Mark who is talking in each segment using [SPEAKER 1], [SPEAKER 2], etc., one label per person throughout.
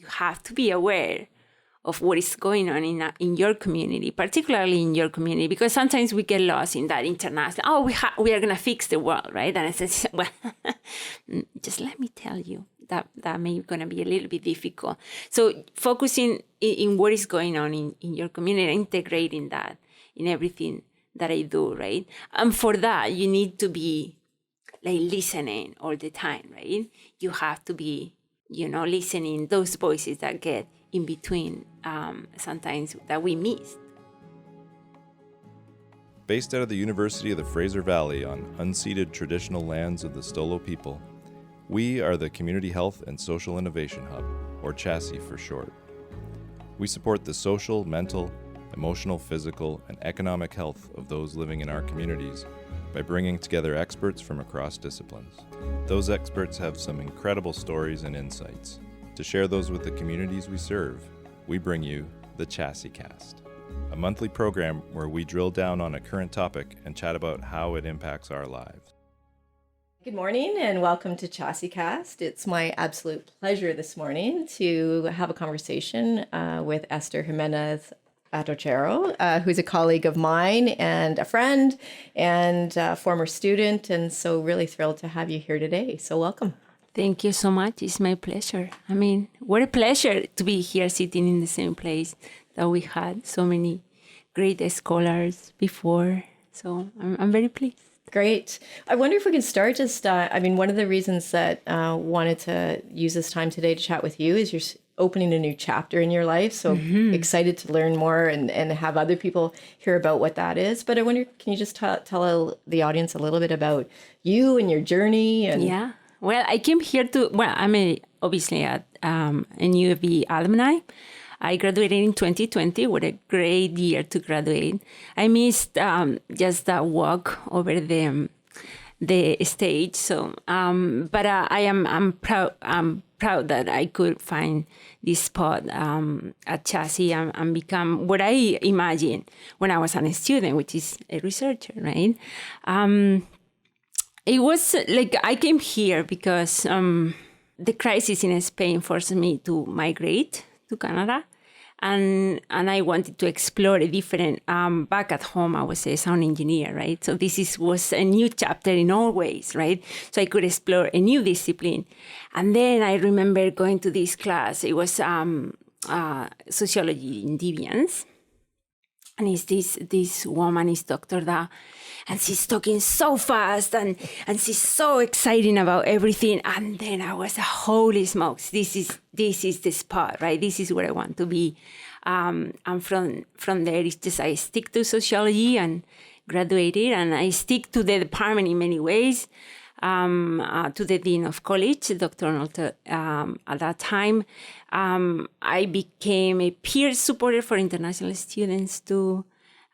[SPEAKER 1] you have to be aware of what is going on in your community, particularly in your community, because sometimes we get lost in that international, we are going to fix the world, right? And I said, well, just let me tell you that may going to be a little bit difficult. So focusing in what is going on in your community, integrating that in everything that I do, right? And for that, you need to be like listening all the time, right? You have to be, listening those voices that get in between sometimes that we miss.
[SPEAKER 2] Based out of the University of the Fraser Valley on unceded traditional lands of the Stolo people, we are the Community Health and Social Innovation Hub, or CHASI for short. We support the social, mental, emotional, physical, and economic health of those living in our communities by bringing together experts from across disciplines. Those experts have some incredible stories and insights. To share those with the communities we serve, we bring you the CHASIcast, a monthly program where we drill down on a current topic and chat about how it impacts our lives.
[SPEAKER 3] Good morning and welcome to CHASIcast. It's my absolute pleasure this morning to have a conversation with Esther Jiménez Atochero, who's a colleague of mine and a friend and a former student, and so really thrilled to have you here today. So welcome.
[SPEAKER 1] Thank you so much. It's my pleasure. I mean, what a pleasure to be here sitting in the same place that we had so many great scholars before. So I'm very pleased.
[SPEAKER 3] Great. I wonder if we can start just, one of the reasons that wanted to use this time today to chat with you is you're opening a new chapter in your life. So excited to learn more and have other people hear about what that is. But I wonder, can you just tell the audience a little bit about you and your journey? And
[SPEAKER 1] Yeah. Well, I came here I'm obviously a UFV alumni. I graduated in 2020. What a great year to graduate. I missed just that walk over the stage. So, but I'm proud. I'm proud that I could find this spot at CHASI and become what I imagined when I was a student, which is a researcher, right? It was like I came here because the crisis in Spain forced me to migrate to Canada. And I wanted to explore a different, back at home, I was a sound engineer, right? So this was a new chapter in all ways, right? So I could explore a new discipline. And then I remember going to this class. It was sociology in deviance. And it's this woman is Dr. Da, and she's talking so fast and she's so exciting about everything. And then I was, holy smokes, this is the spot, right? This is where I want to be. And from there, it's just I stick to sociology and graduated, and I stick to the department in many ways. To the dean of college, Dr. Arnold, at that time. I became a peer supporter for international students too.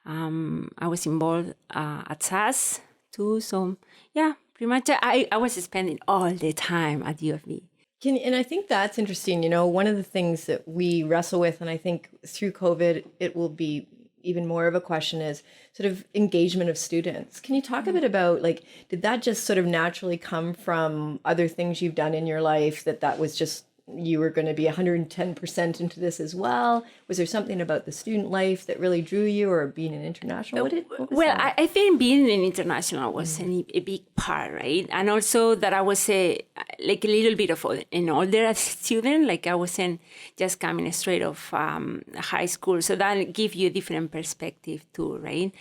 [SPEAKER 1] I was involved at SAS too. So yeah, pretty much I was spending all the time at UFV.
[SPEAKER 3] And I think that's interesting. One of the things that we wrestle with, and I think through COVID, it will be even more of a question, is sort of engagement of students. Can you talk a bit about, did that just sort of naturally come from other things you've done in your life, that was just, you were going to be 110% into this as well? Was there something about the student life that really drew you, or being an international?
[SPEAKER 1] I think being an international was a big part, right? And also that I was a little bit of an older student, like I wasn't just coming straight off high school. So that gives you a different perspective too, right?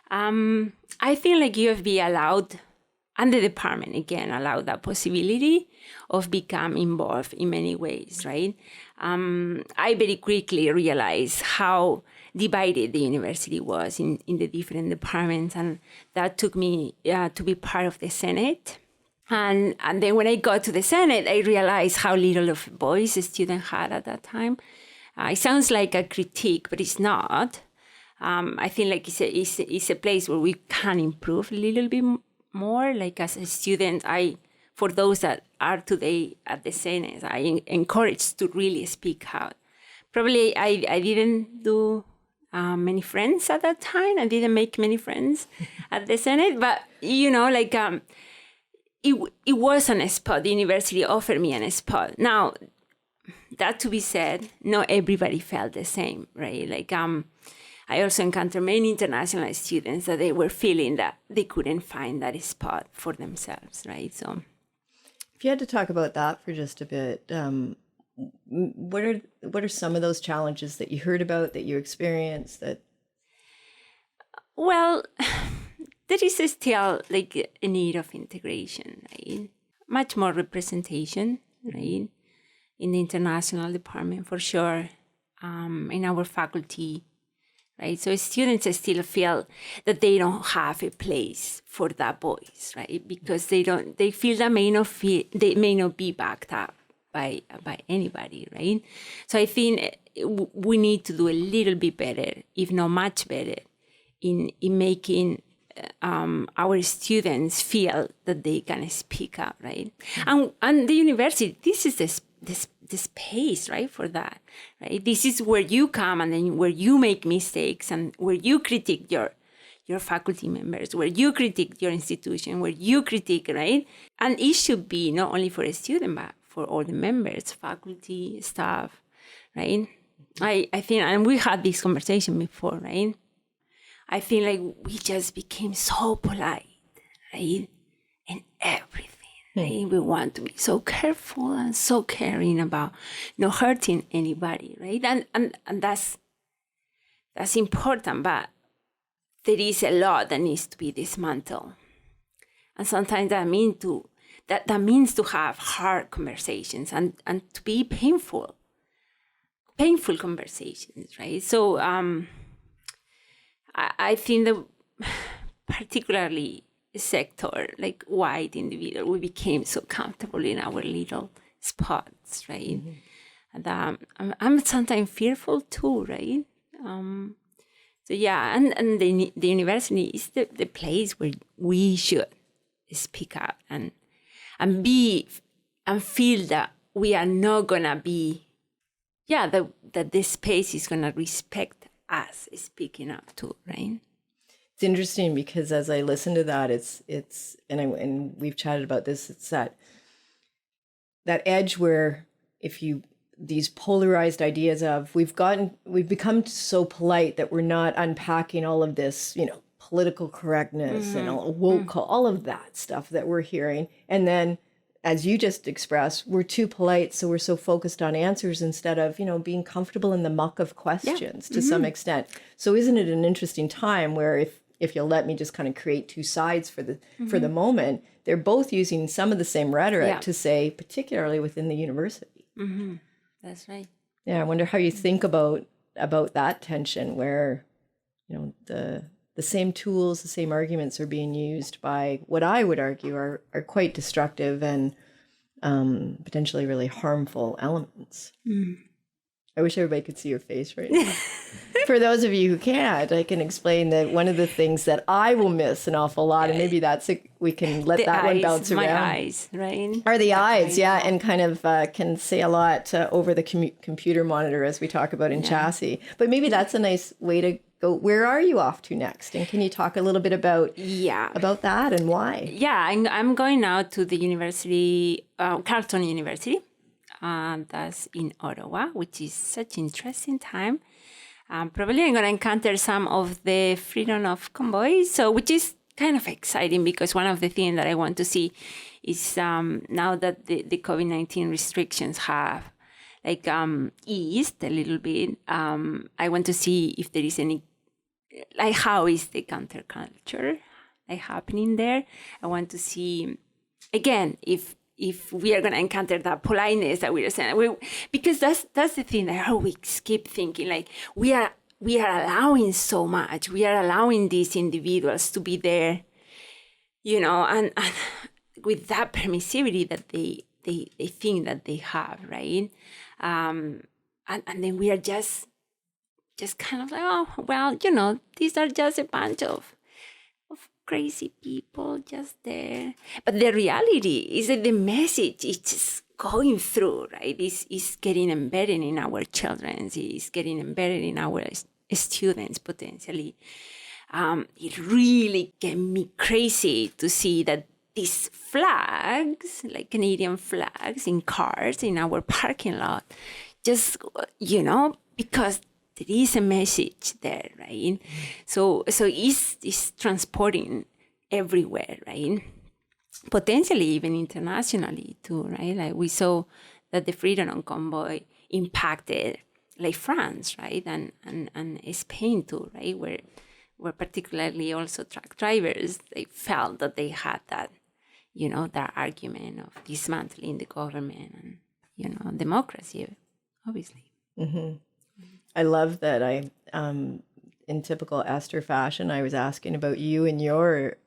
[SPEAKER 1] I feel like UFB allowed, and the department, again, allowed that possibility of becoming involved in many ways, right? I very quickly realized how divided the university was in the different departments, and that took me to be part of the Senate. And then when I got to the Senate, I realized how little of voice a student had at that time. It sounds like a critique, but it's not. I think like it's a place where we can improve a little bit more. Like as a student, for those that are today at the Senate, I encourage to really speak out. Probably I didn't do many friends at that time. I didn't make many friends at the Senate, but it was a spot. The university offered me a spot. Now, that to be said, not everybody felt the same, right? Like, I also encountered many international students that they were feeling that they couldn't find that spot for themselves, right? So,
[SPEAKER 3] if you had to talk about that for just a bit, what are some of those challenges that you heard about, that you experienced?
[SPEAKER 1] Well, there is still like a need of integration, right? Much more representation, right? In the international department, for sure, in our faculty, right? So students still feel that they don't have a place for that voice, right? Because they feel that they may not be backed up by anybody, right? So I think we need to do a little bit better, if not much better, in making our students feel that they can speak up, right? And the university, this is the space, right, for that, right? This is where you come and then where you make mistakes and where you critique your faculty members, where you critique your institution, where you critique, right? And it should be not only for a student, but for all the members, faculty, staff, right? I think, and we had this conversation before, right? I feel like we just became so polite, right? In everything. Right? We want to be so careful and so caring about not hurting anybody, right? And that's important, but there is a lot that needs to be dismantled. And sometimes that means to have hard conversations and to be painful conversations, right? So I think that particularly sector, like white individual, we became so comfortable in our little spots, right? And I'm sometimes fearful too, right? So yeah, and the university is the place where we should speak up and feel that we are not gonna be, that this space is gonna respect us speaking up too, right?
[SPEAKER 3] It's interesting because as I listen to that, and we've chatted about this, it's that edge where these polarized ideas of we've become so polite that we're not unpacking all of this, political correctness and woke, all of that stuff that we're hearing. And then, as you just expressed, we're too polite, so we're so focused on answers instead of, being comfortable in the muck of questions to some extent. So isn't it an interesting time where if you'll let me just kind of create two sides for the moment, they're both using some of the same rhetoric to say, particularly within the university.
[SPEAKER 1] Mm-hmm. That's right.
[SPEAKER 3] Yeah, I wonder how you think about that tension where, the same tools, the same arguments are being used by what I would argue are quite destructive and potentially really harmful elements. Mm. I wish everybody could see your face right now. For those of you who can't, I can explain that one of the things that I will miss an awful lot, and maybe we can let that one bounce around.
[SPEAKER 1] My eyes, right?
[SPEAKER 3] Are the eyes, yeah, and kind of can say a lot over the computer monitor as we talk about in CHASI. But maybe that's a nice way to go. Where are you off to next? And can you talk a little bit about that and why? Yeah,
[SPEAKER 1] I'm going now to the university, Carlton University. That's in Ottawa, which is such an interesting time. Probably I'm going to encounter some of the freedom of convoys, which is kind of exciting because one of the things that I want to see is now that the COVID-19 restrictions have eased a little bit, I want to see if there is any, how is the counterculture happening there. I want to see, again, if we are going to encounter that politeness that we are saying, because that's the thing that I always keep thinking, we are allowing so much. We are allowing these individuals to be there, and with that permissivity that they think that they have, right? And then we are just kind of oh, well, these are just a bunch of crazy people just there. But the reality is that the message is just going through, right? It's getting embedded in our children. It's getting embedded in our students potentially. It really get me crazy to see that these flags, like Canadian flags in cars in our parking lot, just, because there is a message there, right? So it's transporting everywhere, right? Potentially even internationally too, right? Like we saw that the Freedom on Convoy impacted like France, right? And Spain too, right? Where particularly also truck drivers, they felt that they had that, that argument of dismantling the government and, democracy, obviously.
[SPEAKER 3] Mm-hmm. I love that. In typical Esther fashion, I was asking about you and your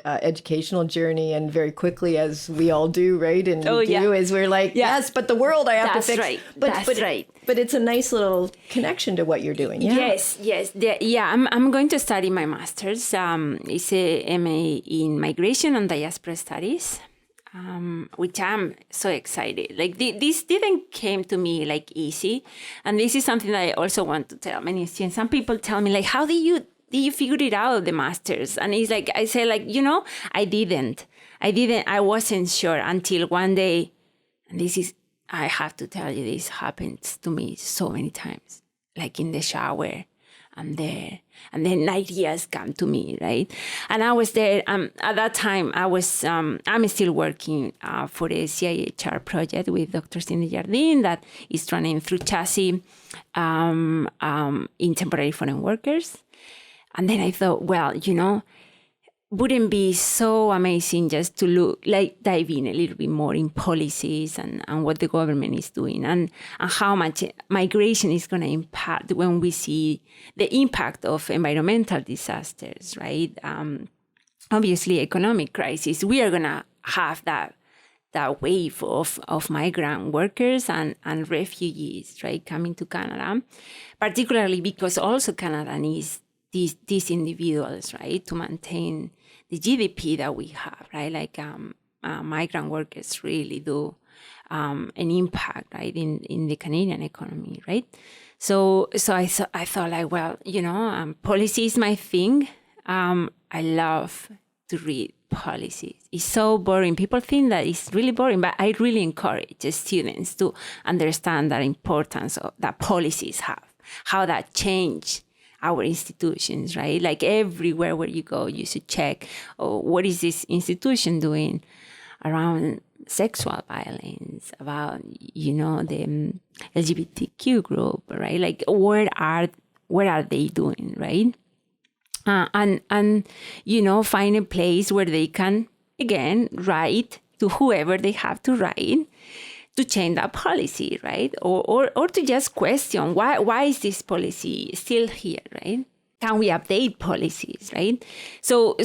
[SPEAKER 3] educational journey, and very quickly, as we all do, right? And is we're like, yes, but the world I have to fix.
[SPEAKER 1] Right.
[SPEAKER 3] That's right. But it's a nice little connection to what you're doing. Yeah.
[SPEAKER 1] Yes. I'm going to study my master's. It's a MA in Migration and Diaspora Studies. Which I'm so excited. Like this didn't came to me like easy, and this is something that I also want to tell many students. Some people tell me like, how did you figure it out, the masters? And it's like I say like, I didn't. I wasn't sure until one day, and I have to tell you, this happens to me so many times, like in the shower. I'm there, and then ideas come to me, right? And I was there. At that time, I'm still working for the CIHR project with Dr. Cindy Jardine that is running through CHASI in temporary foreign workers. And then I thought, well, wouldn't be so amazing just to dive in a little bit more in policies and what the government is doing and how much migration is going to impact when we see the impact of environmental disasters, right? Obviously, economic crisis. We are going to have that wave of migrant workers and refugees, right, coming to Canada, particularly because also Canada needs these individuals, right, to maintain the GDP that we have, right? Like migrant workers really do an impact, right, in the Canadian economy, right? So I thought like, well, policy is my thing. I love to read policies. It's so boring. People think that it's really boring, but I really encourage the students to understand the importance that policies have, how that change our institutions, right? Like everywhere where you go, you should check, what is this institution doing around sexual violence, about, the LGBTQ group, right? Like what are they doing, right? And find a place where they can, again, write to whoever they have to write to change that policy, right? Or to just question why is this policy still here, right? Can we update policies, right? So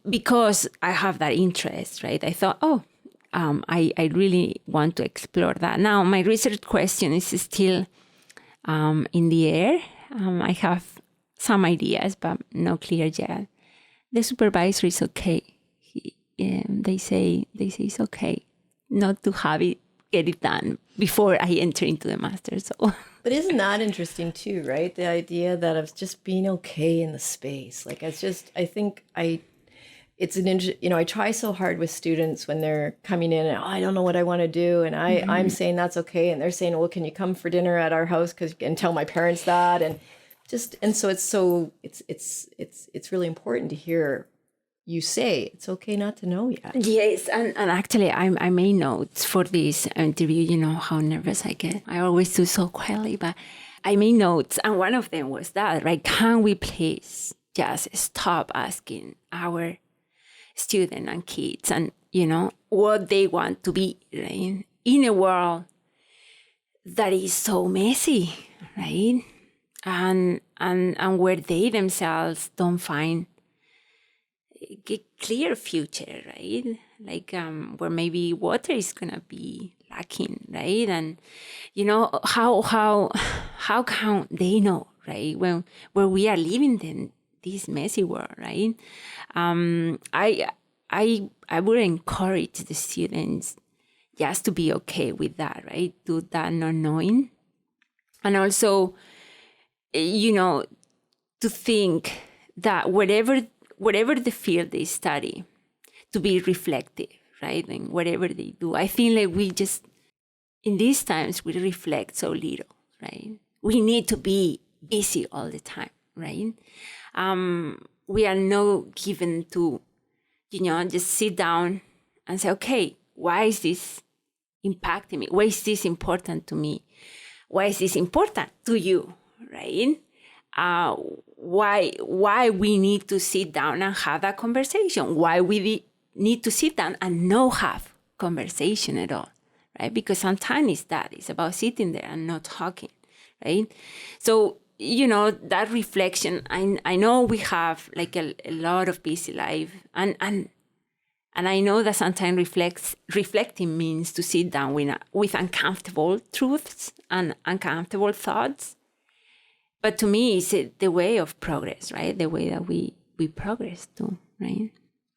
[SPEAKER 1] because I have that interest, right? I thought, I really want to explore that. Now my research question is still in the air. I have some ideas, but not clear yet. The supervisor is okay. They say it's okay not to get it done before I enter into the master's. So.
[SPEAKER 3] But isn't that interesting too, right? The idea that of just being okay in the space. Like I try so hard with students when they're coming in and I don't know what I want to do, and I'm saying that's okay, and they're saying, well, can you come for dinner at our house and tell my parents that, so it's really important to hear you say it's okay not to know yet.
[SPEAKER 1] Yes, and actually I made notes for this interview. You know how nervous I get. I always do so quietly, but I made notes, and one of them was that, right? Can we please just stop asking our students and kids and, what they want to be, right? In a world that is so messy, right? And where they themselves don't find a clear future, right? Like where maybe water is gonna be lacking, right? And how can they know, right? Where we are living in this messy world, right? I would encourage the students just to be okay with that, right? Do that not knowing, and also, to think that whatever the field they study, to be reflective, right? And whatever they do, I think like we just in these times we reflect so little, right? We need to be busy all the time, right? We are not given to, just sit down and say, okay, why is this impacting me? Why is this important to me? Why is this important to you, right? Why we need to sit down and have that conversation? Why we need to sit down and not have conversation at all, right? Because sometimes it's about sitting there and not talking, right? So, that reflection, I know we have like a lot of busy life, and I know that sometimes reflecting means to sit down with uncomfortable truths and uncomfortable thoughts. But to me, it's the way of progress, right? The way that we progress too, right?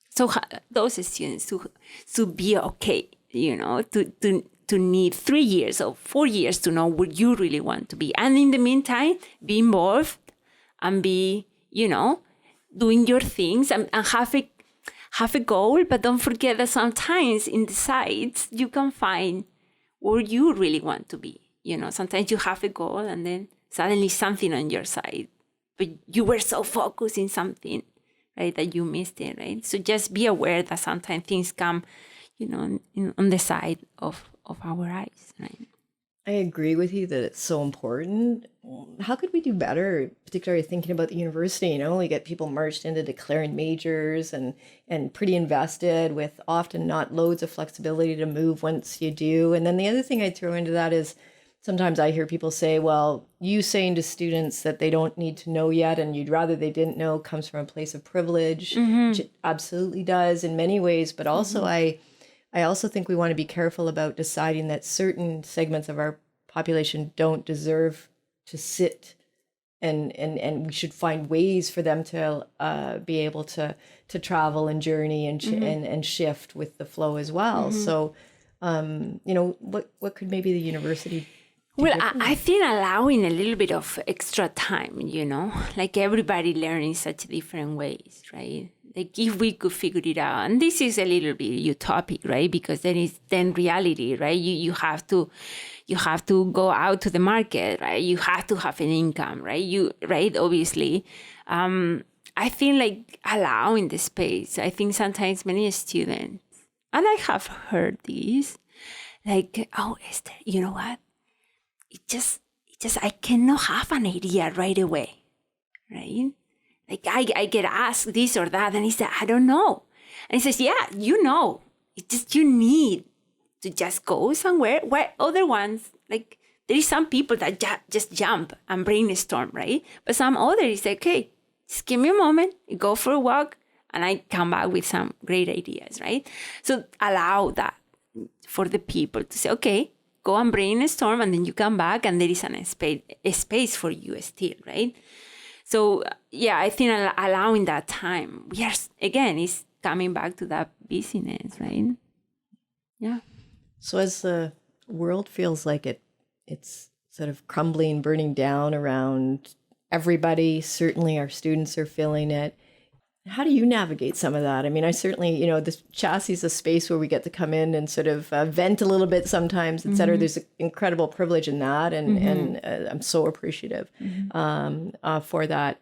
[SPEAKER 1] So those students to be okay, to need 3 years or 4 years to know what you really want to be. And in the meantime, be involved and be, doing your things and have a goal. But don't forget that sometimes in the sides, you can find where you really want to be. Sometimes you have a goal and then suddenly something on your side, but you were so focused in something, right, that you missed it, right? So just be aware that sometimes things come, on the side of our eyes, right?
[SPEAKER 3] I agree with you that it's so important. How could we do better, particularly thinking about the university? We get people merged into declaring majors and pretty invested with often not loads of flexibility to move once you do. And then the other thing I'd throw into that is sometimes I hear people say, well, you saying to students that they don't need to know yet and you'd rather they didn't know comes from a place of privilege, which it absolutely does in many ways. But also I also think we want to be careful about deciding that certain segments of our population don't deserve to sit and we should find ways for them to be able to travel and journey and shift with the flow as well. So, what could maybe the university do?
[SPEAKER 1] Well, I think allowing a little bit of extra time, like everybody learning such different ways, right? Like if we could figure it out, and this is a little bit utopic, right? Because then reality, right? You have to go out to the market, right? You have to have an income, right? Obviously, I think like allowing the space. I think sometimes many students, and I have heard this, like, oh, Esther, you know what? It just I cannot have an idea right away, right? Like I get asked this or that, and he said, I don't know. And he says, yeah, it's just you need to just go somewhere where other ones, like there is some people that just jump and brainstorm, right? But some others say, okay, just give me a moment, go for a walk, and I come back with some great ideas, right? So allow that for the people to say, okay, go and brainstorm, and then you come back and there is a space for you still, right? So, yeah, I think allowing that time, it's coming back to that busyness, right? Yeah.
[SPEAKER 3] So as the world feels like it's sort of crumbling, burning down around everybody, certainly our students are feeling it. How do you navigate some of that? I mean, I certainly, this CHASI is a space where we get to come in and sort of vent a little bit sometimes, et cetera. There's an incredible privilege in that. And I'm so appreciative for that.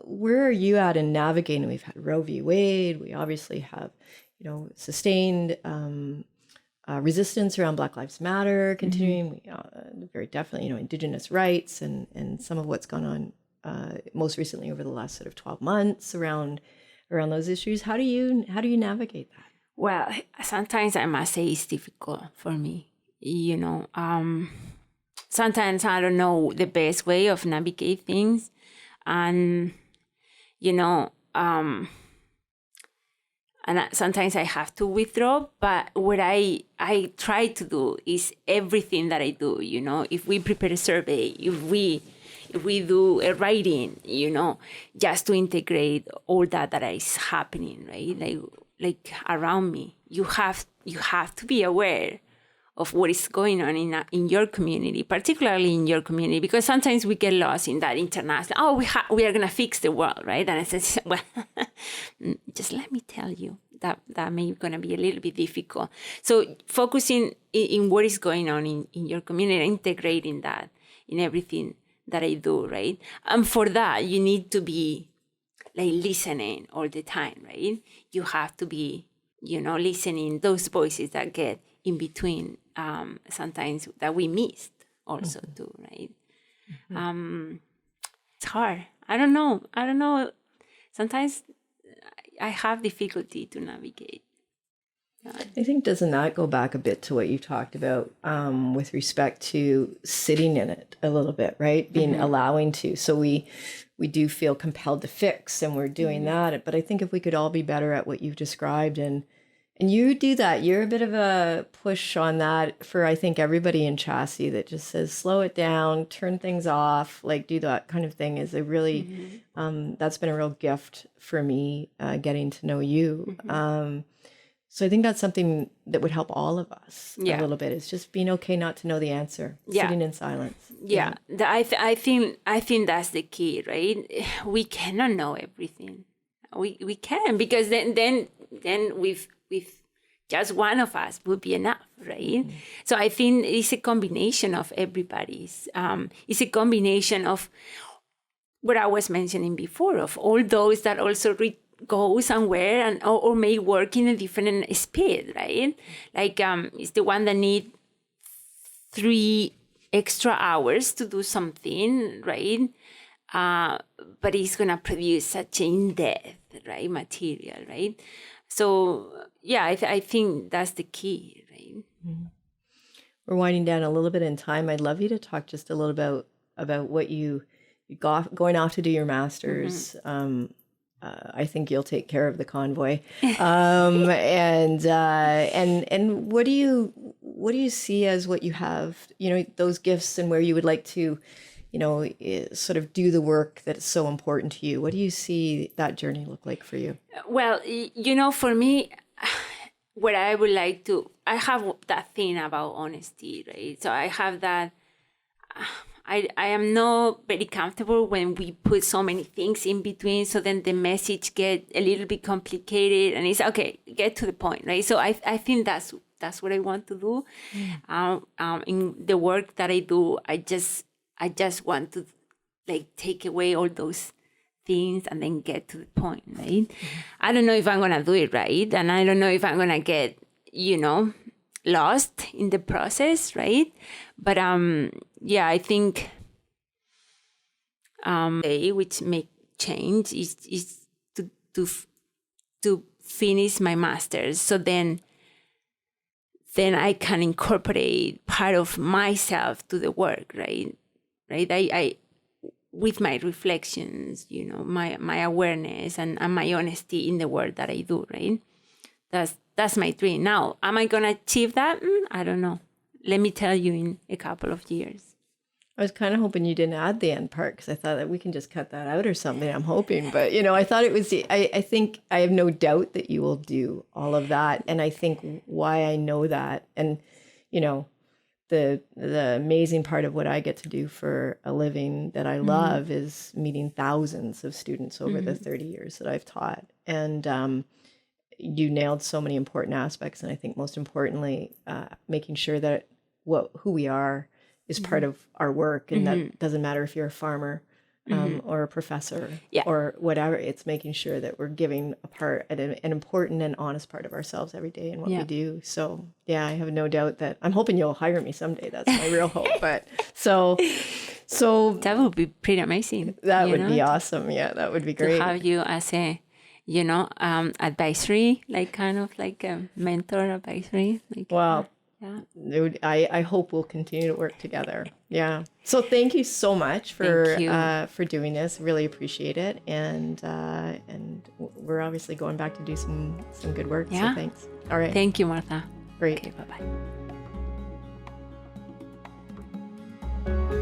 [SPEAKER 3] Where are you at in navigating? We've had Roe v. Wade. We obviously have, sustained resistance around Black Lives Matter continuing. We very definitely, Indigenous rights and some of what's gone on most recently over the last sort of 12 months around those issues. How do you navigate that?
[SPEAKER 1] Well, sometimes I must say it's difficult for me. Sometimes I don't know the best way of navigate things, and and sometimes I have to withdraw. But what I try to do is everything that I do. If we prepare a survey, if we do a writing, just to integrate all that is happening, right? Like around me, you have to be aware of what is going on in your community, particularly in your community, because sometimes we get lost in that international. Oh, we are gonna fix the world, right? And I said, well, just let me tell you that may gonna be a little bit difficult. So focusing in what is going on in your community, integrating that in everything that I do, right? And for that, you need to be like listening all the time, right? You have to be, listening those voices that get in between, sometimes that we missed also too, right? It's hard. I don't know. Sometimes I have difficulty to navigate.
[SPEAKER 3] I think, doesn't that go back a bit to what you talked about with respect to sitting in it a little bit, right? Being allowing to. So we do feel compelled to fix, and we're doing that. But I think if we could all be better at what you've described, and you do that, you're a bit of a push on that for, I think, everybody in CHASI that just says, slow it down, turn things off, like do that kind of thing is a really, that's been a real gift for me, getting to know you. So I think that's something that would help all of us a little bit. It's just being okay not to know the answer, sitting in silence.
[SPEAKER 1] Yeah, I think that's the key, right? We cannot know everything. We can, because then with just one of us would be enough, right? So I think it's a combination of everybody's. It's a combination of what I was mentioning before, of all those that also go somewhere and or may work in a different speed, right? Like it's the one that need 3 extra hours to do something, right? But it's gonna produce such in-depth, right, material, right? So yeah, I think that's the key, right?
[SPEAKER 3] We're winding down a little bit in time. I'd love you to talk just a little about what you got going off to do your master's. I think you'll take care of the convoy. And what do you see as what you have, those gifts, and where you would like to, sort of do the work that is so important to you? What do you see that journey look like for you?
[SPEAKER 1] Well, for me, what I would like to, I have that thing about honesty, right? So I have that, I am not very comfortable when we put so many things in between, so then the message get a little bit complicated, and it's okay, get to the point, right? So I think that's what I want to do. In the work that I do, I just want to like take away all those things and then get to the point, right? I don't know if I'm gonna do it right, and I don't know if I'm gonna get, lost in the process, right? But I think which make change is to finish my master's, so then I can incorporate part of myself to the work, right? I with my reflections, my awareness and my honesty in the work that I do, right? That's my dream. Now, am I going to achieve that? I don't know. Let me tell you in a couple of years.
[SPEAKER 3] I was kind of hoping you didn't add the end part, because I thought that we can just cut that out or something. I'm hoping, but I thought it was. I think I have no doubt that you will do all of that, and I think why I know that, and the amazing part of what I get to do for a living that I love is meeting thousands of students over the 30 years that I've taught, and you nailed so many important aspects, and I think most importantly, making sure that who we are is part of our work, and that doesn't matter if you're a farmer or a professor or whatever. It's making sure that we're giving an important and honest part of ourselves every day in what we do. So yeah, I have no doubt that I'm hoping you'll hire me someday. That's my real hope. But so
[SPEAKER 1] that would be pretty amazing.
[SPEAKER 3] That would be awesome. Yeah, that would be great
[SPEAKER 1] to have you as a advisory, like kind of like a mentor advisory.
[SPEAKER 3] Wow. Yeah. I hope we'll continue to work together. Yeah. So thank you so much for doing this. Really appreciate it. And we're obviously going back to do some good work. Yeah. So thanks. All right.
[SPEAKER 1] Thank you, Martha.
[SPEAKER 3] Great.
[SPEAKER 1] Okay, bye-bye.